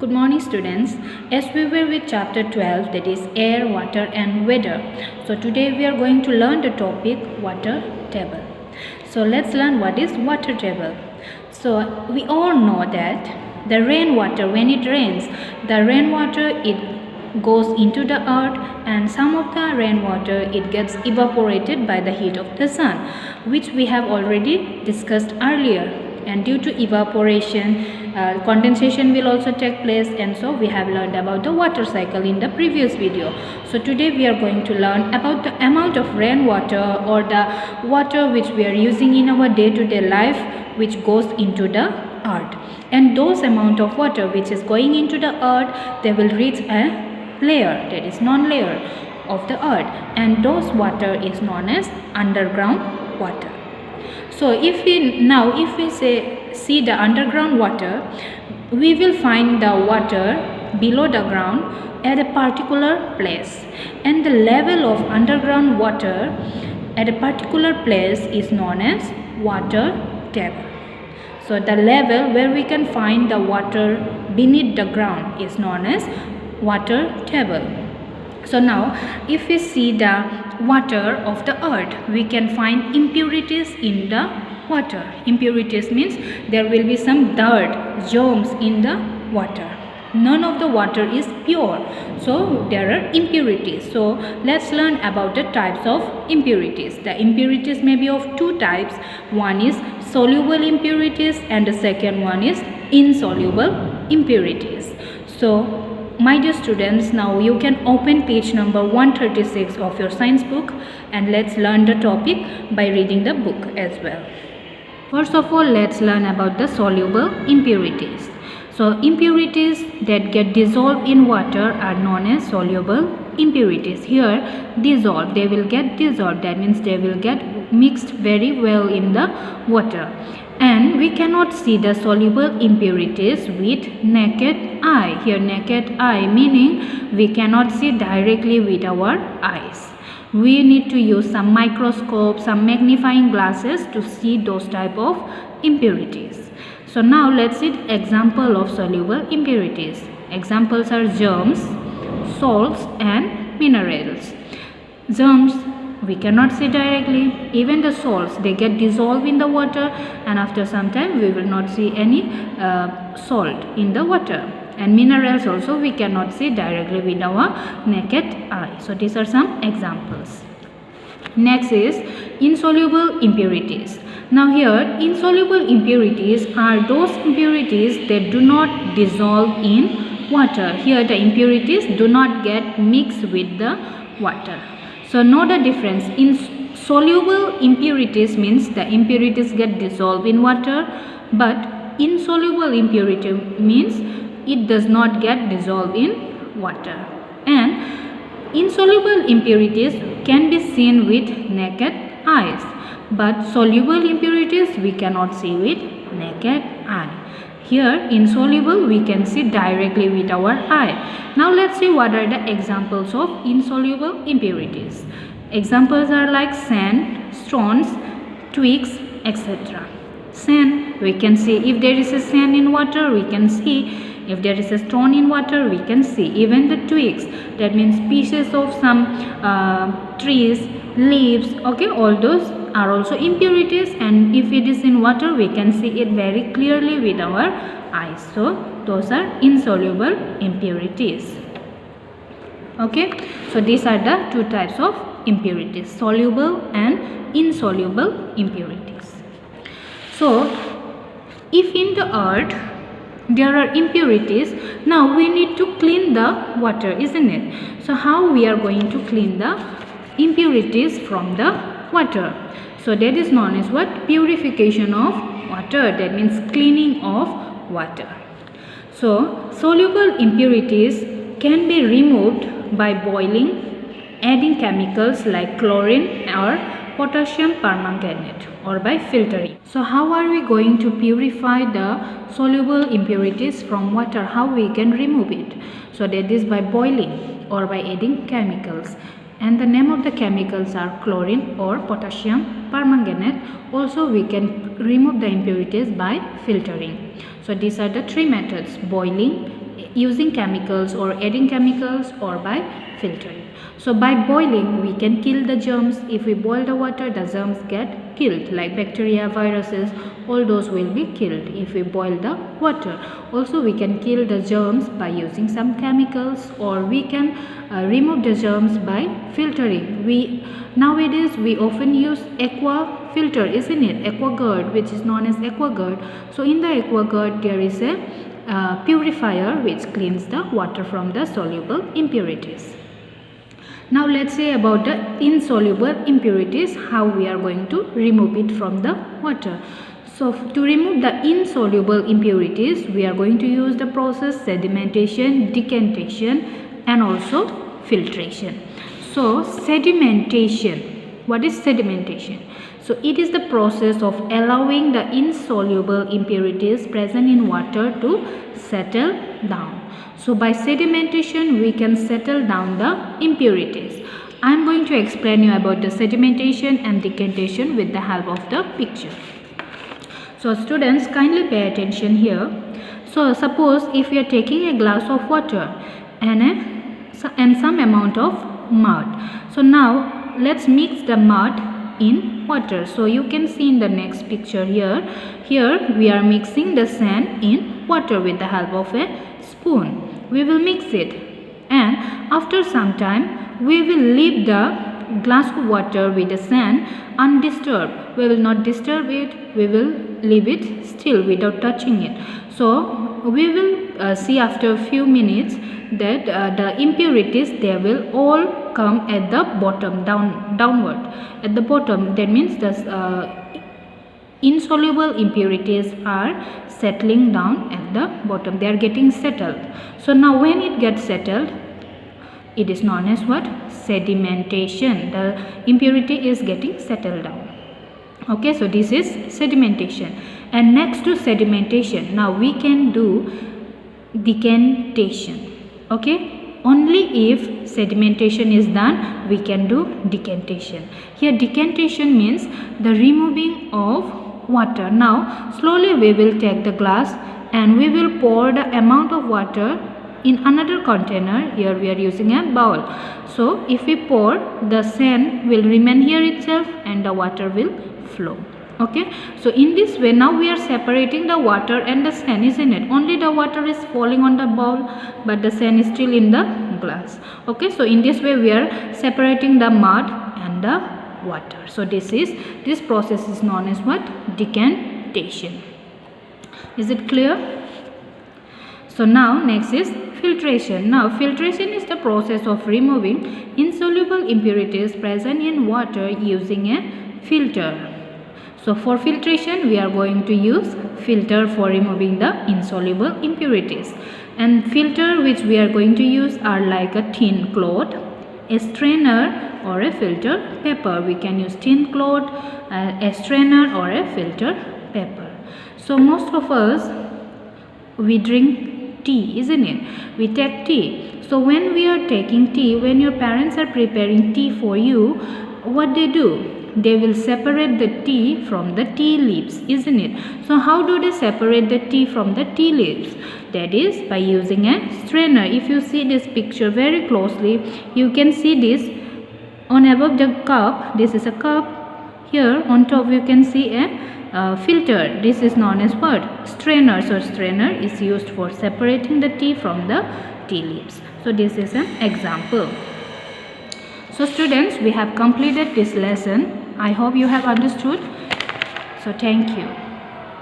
Good morning students. As we were with chapter 12, that is air, water and weather. So today we are going to learn the topic water table. So let's learn what is water table. So we all know that the rainwater, when it rains, the rainwater it goes into the earth, and some of the rainwater it gets evaporated by the heat of the sun, which we have already discussed earlier. And due to evaporation, condensation will also take place, and so we have learned about the water cycle in the previous video. So today we are going to learn about the amount of rainwater or the water which we are using in our day-to-day life, which goes into the earth. And those amount of water which is going into the earth, they will reach a layer, that is non-layer of the earth, and those water is known as underground water. So if we see the underground water, we will find the water below the ground at a particular place, and the level of underground water at a particular place is known as water table. So the level where we can find the water beneath the ground is known as water table. So now if we see the water of the earth, we can find impurities in the water. Impurities means there will be some dirt, germs in the water. None of the water is pure, so there are impurities. So let's learn about the types of impurities. The impurities may be of two types. One is soluble impurities and the second one is insoluble impurities. So my dear students, now you can open page number 136 of your science book, and let's learn the topic by reading the book as well. First of all, let's learn about the soluble impurities. So impurities that get dissolved in water are known as soluble impurities. Here dissolved, they will get dissolved, that means they will get mixed very well in the water. And we cannot see the soluble impurities with naked eye. Here naked eye meaning we cannot see directly with our eyes. We need to use some microscope, some magnifying glasses to see those type of impurities. So now let's see example of soluble impurities. Examples are germs, salts and minerals. Germs we cannot see directly. Even the salts, they get dissolved in the water, and after some time we will not see any salt in the water. And minerals also we cannot see directly with our naked eye. So these are some examples. Next is insoluble impurities. Now here insoluble impurities are those impurities that do not dissolve in water. Here the impurities do not get mixed with the water. So know the difference. Insoluble impurities means the impurities get dissolved in water, but insoluble impurity means it does not get dissolved in water. And insoluble impurities can be seen with naked eyes, but soluble impurities we cannot see with naked eye. Here insoluble we can see directly with our eye. Now let's see what are the examples of insoluble impurities. Examples are like sand, stones, twigs, etc. Sand, we can see if there is a sand in water, we can see. If there is a stone in water, we can see. Even the twigs, that means pieces of some trees, leaves, okay, all those are also impurities, and if it is in water we can see it very clearly with our eyes. So those are insoluble impurities. Okay, so these are the two types of impurities, soluble and insoluble impurities. So if in the earth there are impurities, now we need to clean the water, isn't it? So how we are going to clean the impurities from the water? So that is known as what? Purification of water, that means cleaning of water. So soluble impurities can be removed by boiling, adding chemicals like chlorine or potassium permanganate, or by filtering. So how are we going to purify the soluble impurities from water? How we can remove it? So that is by boiling or by adding chemicals. And the name of the chemicals are chlorine or potassium permanganate. Also we can remove the impurities by filtering. So these are the three methods: boiling, using chemicals or adding chemicals, or by filtering. So by boiling we can kill the germs. If we boil the water, the germs get killed, like bacteria, viruses, all those will be killed if we boil the water. Also we can kill the germs by using some chemicals, or we can remove the germs by filtering. Nowadays we often use aqua filter, isn't it? AquaGuard, which is known as AquaGuard. So in the AquaGuard there is a purifier which cleans the water from the soluble impurities. Now let's say about the insoluble impurities, how we are going to remove it from the water. So to remove the insoluble impurities, we are going to use the process sedimentation, decantation, and also filtration. So sedimentation, what is sedimentation? So it is the process of allowing the insoluble impurities present in water to settle down. So by sedimentation we can settle down the impurities. I am going to explain you about the sedimentation and decantation with the help of the picture. So students, kindly pay attention here. So suppose if we are taking a glass of water and some amount of mud. So now let's mix the mud in water. So you can see in the next picture here we are mixing the sand in water with the help of a spoon. We will mix it, and after some time we will leave the glass of water with the sand undisturbed. We will not disturb it, we will leave it still without touching it. So we will see after a few minutes that the impurities, they will all come at the bottom, downward at the bottom. That means the insoluble impurities are settling down at the bottom, they are getting settled. So now when it gets settled, it is known as what? Sedimentation. The impurity is getting settled down. Okay, so this is sedimentation. And next to sedimentation, now we can do decantation. Okay, only if sedimentation is done we can do decantation. Here decantation means the removing of water. Now slowly we will take the glass and we will pour the amount of water in another container. Here we are using a bowl. So if we pour, the sand will remain here itself and the water will flow. Okay, so in this way now we are separating the water and the sand, isn't it? Only the water is falling on the bowl but the sand is still in the glass. Okay, so in this way we are separating the mud and the water. So this process is known as what? Decantation. Is it clear? So now next is filtration. Now filtration is the process of removing insoluble impurities present in water using a filter. So for filtration we are going to use filter for removing the insoluble impurities, and filter which we are going to use are like a tin cloth, a strainer, or a filter paper. We can use tin cloth, a strainer, or a filter paper. So most of us, we drink tea, isn't it? We take tea. So when we are taking tea, when your parents are preparing tea for you, what they do? They will separate the tea from the tea leaves, isn't it? So how do they separate the tea from the tea leaves? That is by using a strainer. If you see this picture very closely, you can see this on above the cup. This is a cup. Here on top you can see a filter. This is known as what? Strainer. So strainer is used for separating the tea from the tea leaves. So this is an example. So students, we have completed this lesson. I hope you have understood. So thank you.